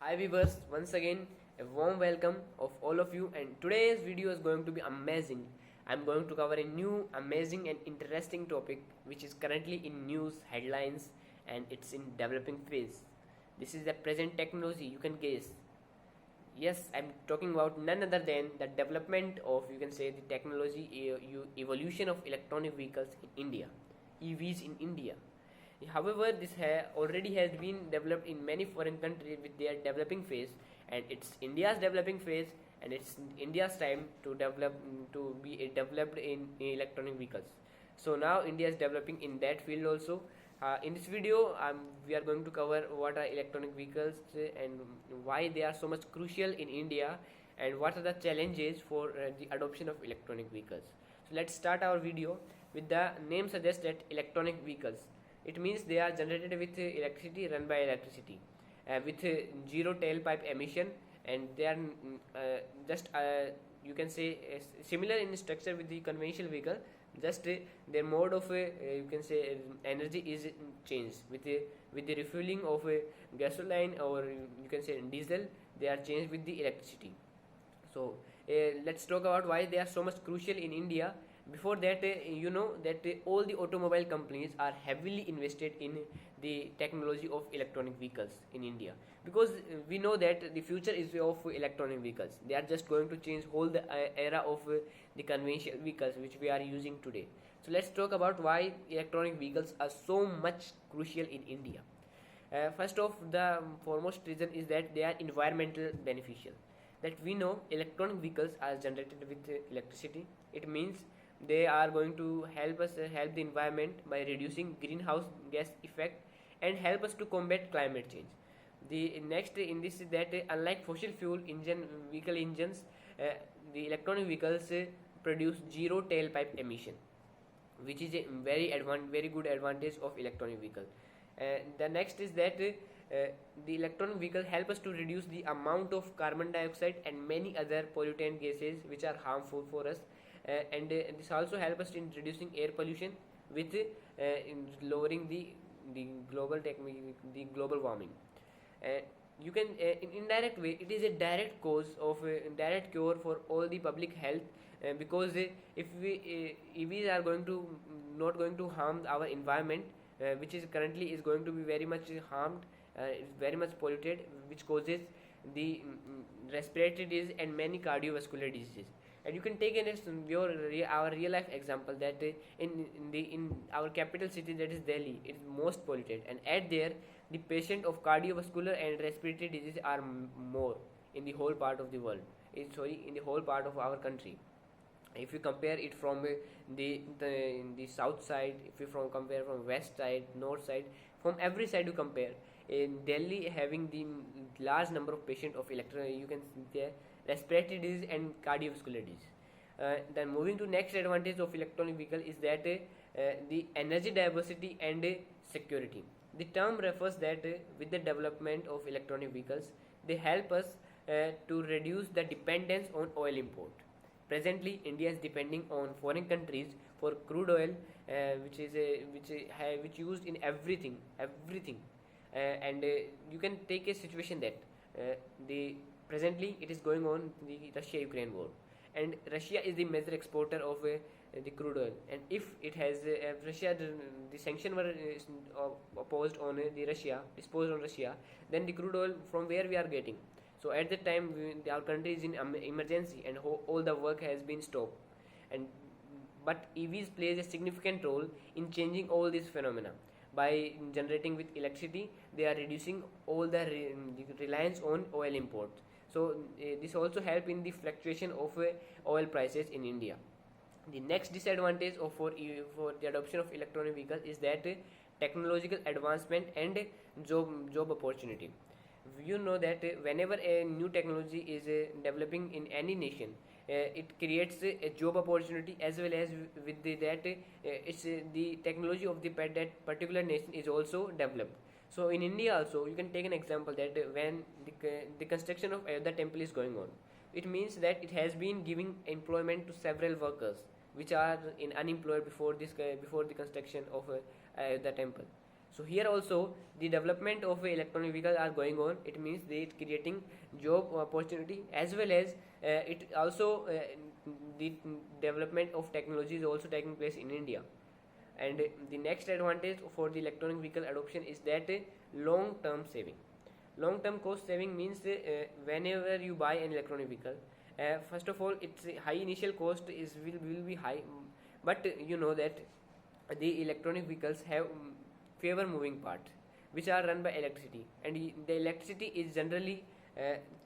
Hi viewers, once again a warm welcome of all of you, and today's video is going to be amazing. I'm going to cover a new amazing and interesting topic which is currently in news headlines and it's in developing phase. This is the present technology, you can guess. Yes, I'm talking about none other than the development of, you can say, the technology evolution of electronic vehicles in India, EVs in India. However, this already has been developed in many foreign countries with their developing phase, and it's India's developing phase, and it's India's time to develop to be developed in electronic vehicles. So now India is developing in that field also. In this video, we are going to cover what are electronic vehicles and why they are so much crucial in India, and what are the challenges for the adoption of electronic vehicles. So let's start our video with the name suggests that electronic vehicles. It means they are generated with electricity, run by electricity, with zero tailpipe emission, and they are just you can say similar in structure with the conventional vehicle. Just their mode of you can say energy is changed with the refueling of gasoline, or you can say diesel. They are changed with the electricity. So let's talk about why they are so much crucial in India. Before that, you know that all the automobile companies are heavily invested in the technology of electronic vehicles in India, because we know that the future is of electronic vehicles. They are just going to change whole the era of the conventional vehicles which we are using today. So let's talk about why electronic vehicles are so much crucial in India. First of the foremost reason is that they are environmental beneficial. That we know electronic vehicles are generated with electricity. It means they are going to help us help the environment by reducing greenhouse gas effect and help us to combat climate change. The next in this is that unlike fossil fuel engine vehicle engines, the electronic vehicles produce zero tailpipe emission, which is a very good advantage of electronic vehicle. The next is that the electronic vehicle help us to reduce the amount of carbon dioxide and many other pollutant gases which are harmful for us, and this also help us in reducing air pollution with in lowering the global warming. uh, you can in indirect way it is a direct cause of direct cure for all the public health, because if we EVs are going to not going to harm our environment, which is currently is going to be very much harmed, it's very much polluted, which causes the respiratory disease and many cardiovascular diseases. And you can take our real life example that in our capital city, that is Delhi, it is most polluted, and at there the patient of cardiovascular and respiratory disease are more in the whole part of the world, in the whole part of our country. If you compare it from the south side, if you compare from west side, north side, from every side you compare, in Delhi having the large number of patient of you can see there respiratory disease and cardiovascular disease. Then moving to next advantage of electronic vehicle is that the energy diversity and security. The term refers that with the development of electronic vehicles, they help us to reduce the dependence on oil import. Presently, India is depending on foreign countries for crude oil, which used in everything, and you can take a situation that the presently it is going on the Russia-Ukraine war, and Russia is the major exporter of the crude oil. And if it has Russia, the sanction were opposed on the Russia, disposed on Russia, then the crude oil from where we are getting. So at that time, our country is in emergency, and all the work has been stopped. And but EVs plays a significant role in changing all these phenomena. By generating with electricity, they are reducing all the reliance on oil imports. So this also help in the fluctuation of oil prices in India. The next disadvantage for the adoption of electronic vehicles is that technological advancement and job opportunity. You know that whenever a new technology is developing in any nation, it creates a job opportunity, as well as with that it's the technology of that particular nation is also developed. So in India also, you can take an example that when the construction of the temple is going on, it means that it has been giving employment to several workers which are in unemployed before the construction of the temple. So here also the development of electronic vehicles are going on. It means they creating job opportunity, as well as it also the development of technology is also taking place in India. And the next advantage for the electronic vehicle adoption is that long term saving. Long term cost saving means whenever you buy an electronic vehicle, first of all its high initial cost is will be high, but you know that the electronic vehicles have favor moving parts which are run by electricity, and the electricity is generally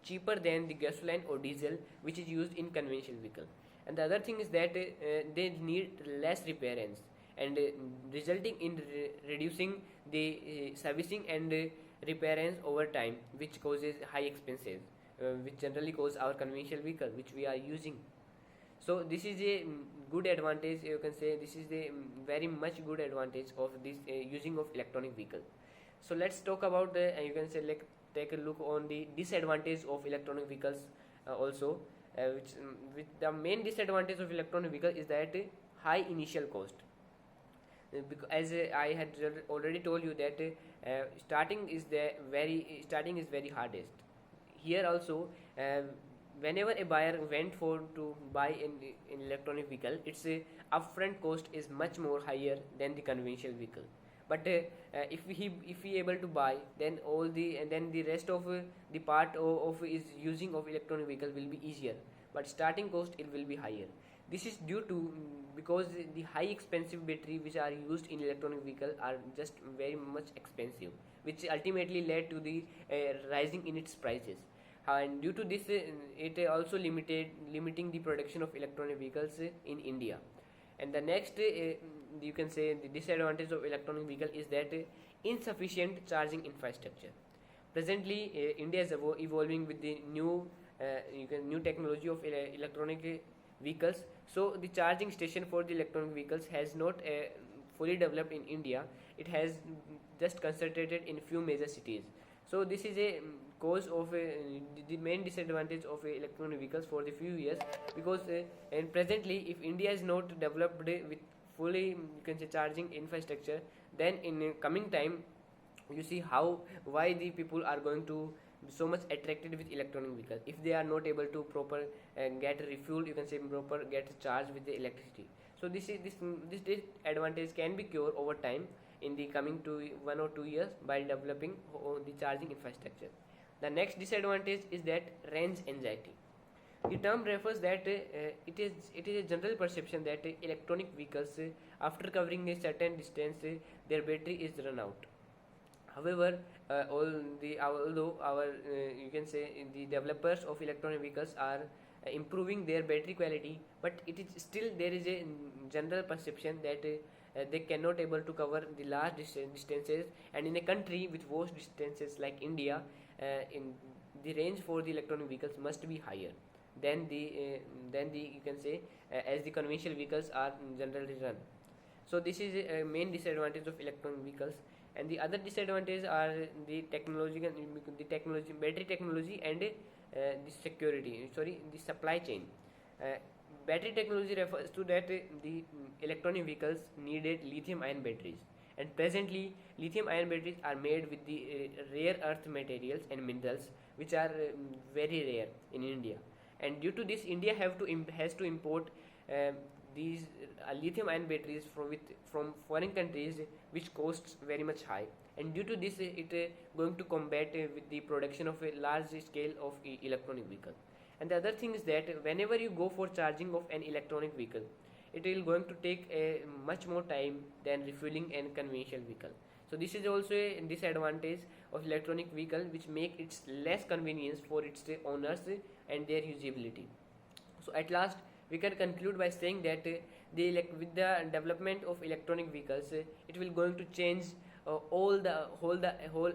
cheaper than the gasoline or diesel which is used in conventional vehicle. And the other thing is that they need less repairs, and resulting in reducing the servicing and repairs over time, which causes high expenses, which generally cause our conventional vehicle which we are using. So this is a good advantage, you can say this is a very much good advantage of this using of electronic vehicle. So let's talk about you can say, like, take a look on the disadvantage of electronic vehicles also, which the main disadvantage of electronic vehicle is that high initial cost. As I had already told you that starting is very hardest. Here also, whenever a buyer went for to buy an electronic vehicle, its upfront cost is much more higher than the conventional vehicle. But if he able to buy, then the rest of the part of is using of electronic vehicle will be easier, but starting cost it will be higher. This is due to because the high expensive battery which are used in electronic vehicle are just very much expensive, which ultimately led to the rising in its prices. And due to this, it also limiting the production of electronic vehicles in India. And the next, you can say, the disadvantage of electronic vehicle is that insufficient charging infrastructure. Presently, India is evolving with the new technology of electronic vehicles. So the charging station for the electronic vehicles has not fully developed in India. It has just concentrated in few major cities. So this is a cause of the main disadvantage of electronic vehicles for the few years, because and presently if India is not developed with fully, you can say, charging infrastructure, then in coming time you see how why the people are going to be so much attracted with electronic vehicle if they are not able to proper get refueled, you can say, proper get charged with the electricity. So this disadvantage can be cured over time in the coming 1 or 2 years by developing the charging infrastructure. The next disadvantage is that range anxiety. The term refers that it is a general perception that electronic vehicles after covering a certain distance their battery is run out. However, although our you can say the developers of electronic vehicles are improving their battery quality, but it is still there is a general perception that they cannot able to cover the large distances, and in a country with vast distances like India, in the range for the electronic vehicles must be higher than the you can say as the conventional vehicles are generally run. So this is a main disadvantage of electronic vehicles. And the other disadvantages are the battery technology, and the supply chain. uh, Battery technology refers to that the electronic vehicles needed lithium ion batteries, and presently lithium ion batteries are made with the rare earth materials and minerals which are very rare in India. And due to this, India has to import um, these lithium ion batteries from foreign countries, which costs very much high. And due to this, it going to combat with the production of a large scale of electronic vehicle. And the other thing is that whenever you go for charging of an electronic vehicle, it will going to take a much more time than refueling an conventional vehicle. So this is also a disadvantage of electronic vehicle, which make it less convenience for its owners and their usability. So at last, we can conclude by saying that with the development of electronic vehicles, it will going to change whole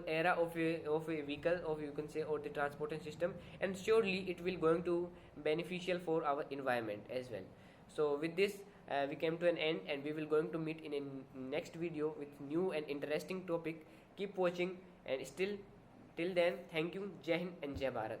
era of a vehicle, of, you can say, or the transportation system, and surely it will going to beneficial for our environment as well. So with this, we came to an end, and we will going to meet in a next video with new and interesting topic. Keep watching, and still till then, thank you. Jai Hind and Jai Bharat.